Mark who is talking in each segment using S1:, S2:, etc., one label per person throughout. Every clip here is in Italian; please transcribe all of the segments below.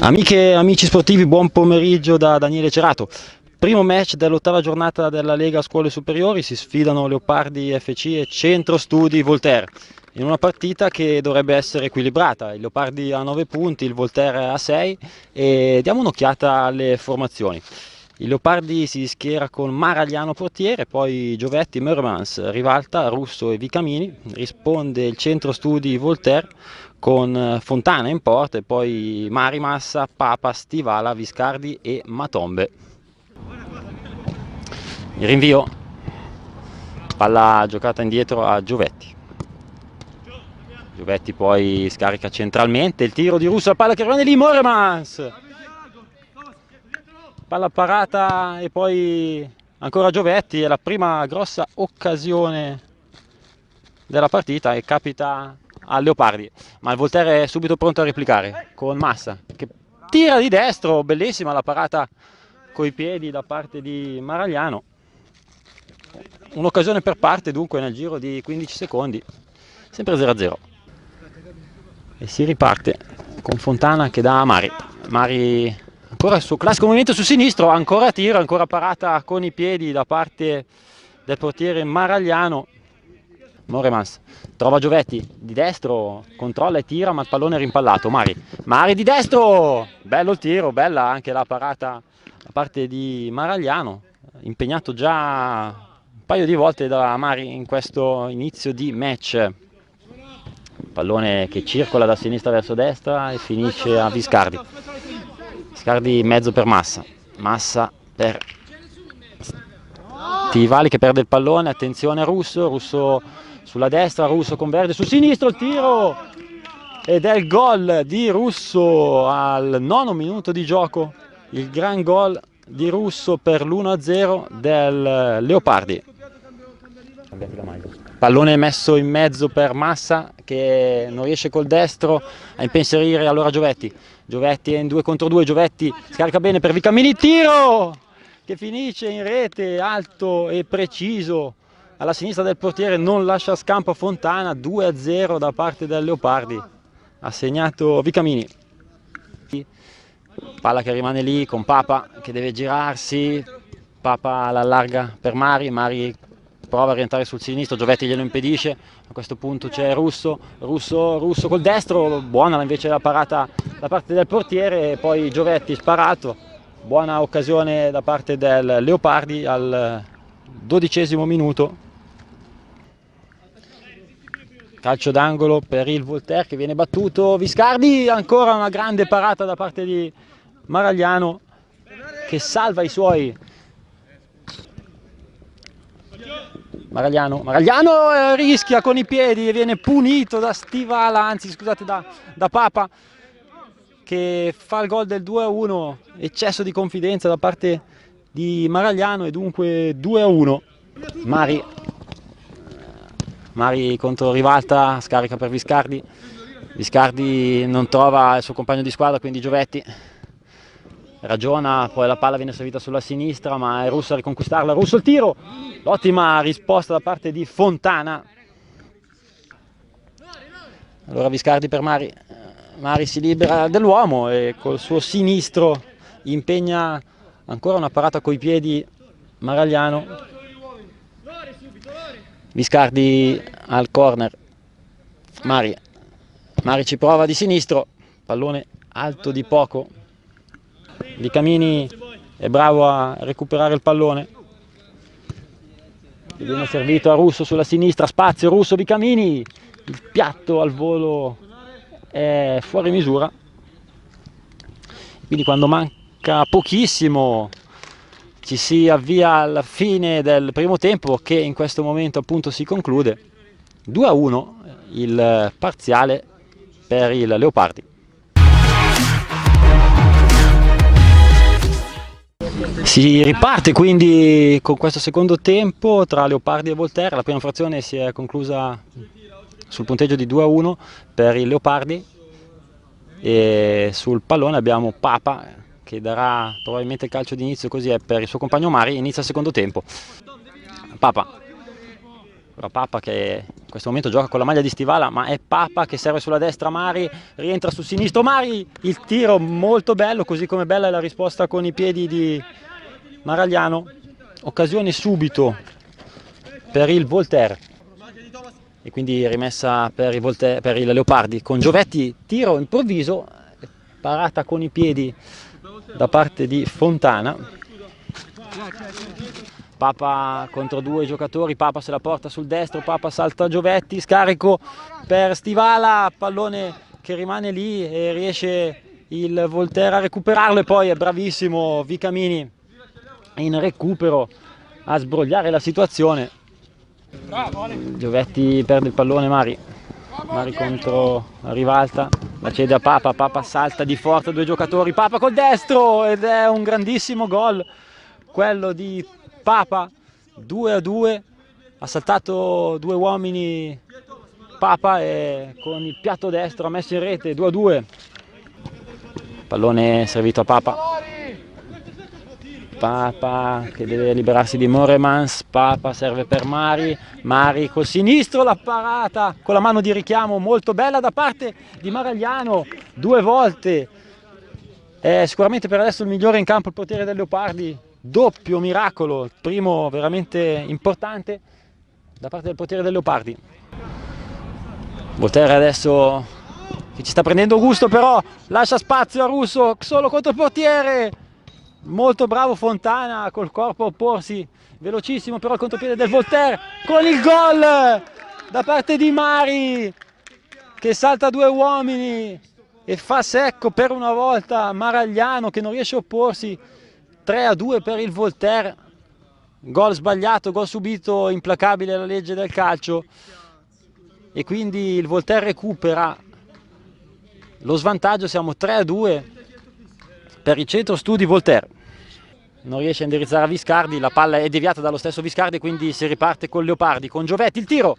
S1: Amiche e amici sportivi, buon pomeriggio da Daniele Cerato. Primo match dell'ottava giornata della Lega Scuole Superiori, si sfidano Leopardi FC e Centro Studi Voltaire, in una partita che dovrebbe essere equilibrata. Il Leopardi ha 9 punti, il Voltaire ha 6 e diamo un'occhiata alle formazioni. Il Leopardi si schiera con Maragliano portiere, poi Giovetti, Mermans, Rivalta, Russo e Vicamini. Risponde il Centro Studi Voltaire con Fontana in porta e poi Mari, Massa, Papa, Stivala, Viscardi e Matombe. Il rinvio, palla giocata indietro a Giovetti. Giovetti poi scarica centralmente, il tiro di Russo, la palla che rimane lì, Moremans! Palla parata e poi ancora Giovetti, è la prima grossa occasione della partita e capita al Leopardi, ma il Voltaire è subito pronto a replicare con Massa che tira di destro, bellissima la parata coi piedi da parte di Maragliano. Un'occasione per parte dunque nel giro di 15 secondi, sempre 0-0 e si riparte con Fontana che dà a Mari ancora il suo classico movimento sul sinistro, ancora tiro, ancora parata con i piedi da parte del portiere Maragliano. Moremans trova Giovetti di destro, controlla e tira, ma il pallone è rimpallato. Mari di destro, bello il tiro, bella anche la parata da parte di Maragliano, impegnato già un paio di volte da Mari in questo inizio di match. Pallone che circola da sinistra verso destra e finisce a Viscardi. Viscardi in mezzo per Massa per Tivali che perde il pallone, attenzione a Russo sulla destra, Russo converte sul sinistro, il tiro ed è il gol di Russo al 9° minuto di gioco, il gran gol di Russo per l'1-0 del Leopardi. Pallone messo in mezzo per Massa che non riesce col destro a impensierire allora Giovetti è in 2 contro 2, Giovetti scarica bene per Vicamini, tiro che finisce in rete, alto e preciso alla sinistra del portiere, non lascia scampo a Fontana. 2-0 da parte del Leopardi, ha segnato Vicamini. Palla che rimane lì con Papa che deve girarsi, Papa l'allarga per Mari prova a rientrare sul sinistro, Giovetti glielo impedisce, a questo punto c'è Russo col destro, buona invece la parata da parte del portiere e poi Giovetti sparato, buona occasione da parte del Leopardi al 12° minuto. Calcio d'angolo per il Voltaire che viene battuto, Viscardi, ancora una grande parata da parte di Maragliano che salva i suoi. Maragliano rischia con i piedi e viene punito da Stivala, anzi scusate da Papa che fa il gol del 2-1, eccesso di confidenza da parte di Maragliano e dunque 2-1. Mari contro Rivalta, scarica per Viscardi non trova il suo compagno di squadra, quindi Giovetti ragiona, poi la palla viene servita sulla sinistra ma è Russo a riconquistarla, Russo il tiro, l'ottima risposta da parte di Fontana. Allora Viscardi per Mari si libera dell'uomo e col suo sinistro impegna ancora una parata coi piedi Maragliano. Viscardi al corner, Mari ci prova di sinistro, pallone alto di poco, Vicamini è bravo a recuperare il pallone, viene servito a Russo sulla sinistra, spazio, Russo, Vicamini, il piatto al volo è fuori misura, quindi quando manca pochissimo ci si avvia alla fine del primo tempo che in questo momento appunto si conclude. 2-1 il parziale per il Leopardi. Si riparte quindi con questo secondo tempo tra Leopardi e Voltaire. La prima frazione si è conclusa sul punteggio di 2-1 per il Leopardi e sul pallone abbiamo Papa che darà probabilmente il calcio d'inizio, così è per il suo compagno Mari. Inizia il secondo tempo. Papa Ora Papa che in questo momento gioca con la maglia di Stivala, ma è Papa che serve sulla destra, Mari rientra sul sinistro, Mari, il tiro molto bello, così come bella è la risposta con i piedi di Maragliano. Occasione subito per il Voltaire e quindi rimessa per il Leopardi con Giovetti, tiro improvviso, parata con i piedi da parte di Fontana. Papa contro due giocatori, Papa se la porta sul destro, Papa salta Giovetti, scarico per Stivala, pallone che rimane lì e riesce il Voltaire a recuperarlo e poi è bravissimo Vicamini in recupero a sbrogliare la situazione. Giovetti perde il pallone, Mari contro la rivalta, la cede a Papa, Papa salta di forza due giocatori, Papa col destro ed è un grandissimo gol quello di Papa, 2-2, ha saltato due uomini Papa e con il piatto destro ha messo in rete, 2-2. Pallone servito a Papa che deve liberarsi di Moremans, Papa serve per Mari col sinistro, la parata con la mano di richiamo molto bella da parte di Maragliano, 2 volte. È sicuramente per adesso il migliore in campo il portiere del Leopardi, doppio miracolo, il primo veramente importante da parte del portiere del Leopardi. Voltaire adesso che ci sta prendendo gusto, però lascia spazio a Russo solo contro il portiere, molto bravo Fontana col corpo a opporsi, velocissimo però il contropiede del Voltaire con il gol da parte di Mari che salta due uomini e fa secco per una volta Maragliano che non riesce a opporsi. 3-2 per il Voltaire, gol sbagliato, gol subito, implacabile la legge del calcio e quindi il Voltaire recupera lo svantaggio, siamo 3-2 per il centro studi Voltaire. Non riesce a indirizzare a Viscardi, la palla è deviata dallo stesso Viscardi, quindi si riparte con Leopardi, con Giovetti, il tiro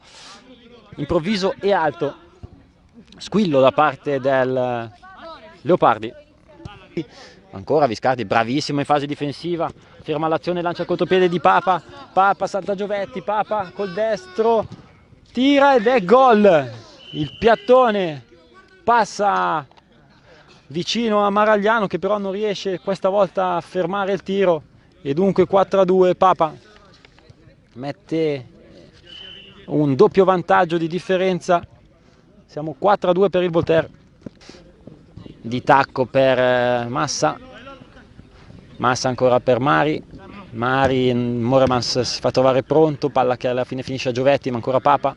S1: improvviso e alto, squillo da parte del Leopardi. Ancora Viscardi, bravissimo in fase difensiva, ferma l'azione, lancia il contropiede di Papa, Papa salta Giovetti, Papa col destro, tira ed è gol, il piattone passa vicino a Maragliano che però non riesce questa volta a fermare il tiro e dunque 4-2, Papa mette un doppio vantaggio di differenza, siamo 4-2 per il Voltaire. Di tacco per Massa ancora per Mari, Moremans si fa trovare pronto, palla che alla fine finisce a Giovetti, ma ancora Papa,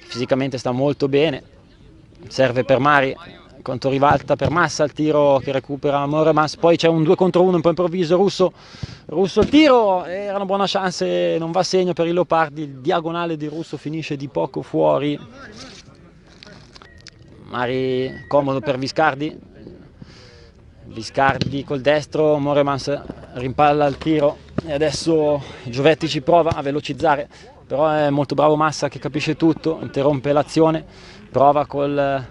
S1: fisicamente sta molto bene, serve per Mari, contro rivalta per Massa, il tiro che recupera Moremans, poi c'è un 2 contro 1 un po' improvviso, Russo il tiro, era una buona chance, non va a segno per i Leopardi, il diagonale di Russo finisce di poco fuori. Mari comodo per Viscardi col destro, Moremans rimpalla il tiro e adesso Giovetti ci prova a velocizzare, però è molto bravo Massa che capisce tutto, interrompe l'azione, prova con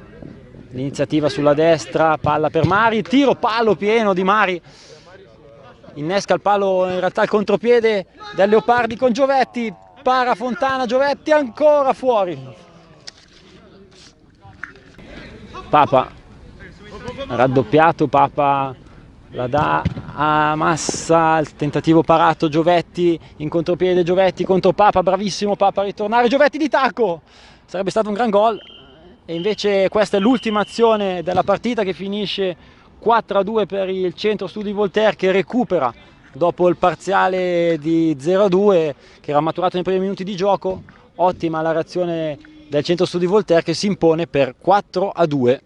S1: l'iniziativa sulla destra, palla per Mari, tiro, palo pieno di Mari, innesca il palo, in realtà il contropiede del Leopardi con Giovetti, para Fontana, Giovetti ancora fuori. Papa raddoppiato, Papa la dà a Massa, il tentativo parato, Giovetti in contropiede, Giovetti contro Papa, bravissimo Papa a ritornare, Giovetti di tacco, sarebbe stato un gran gol e invece questa è l'ultima azione della partita che finisce 4-2 per il centro studi Voltaire che recupera dopo il parziale di 0-2 che era maturato nei primi minuti di gioco. Ottima la reazione del centro studi Voltaire che si impone per 4-2.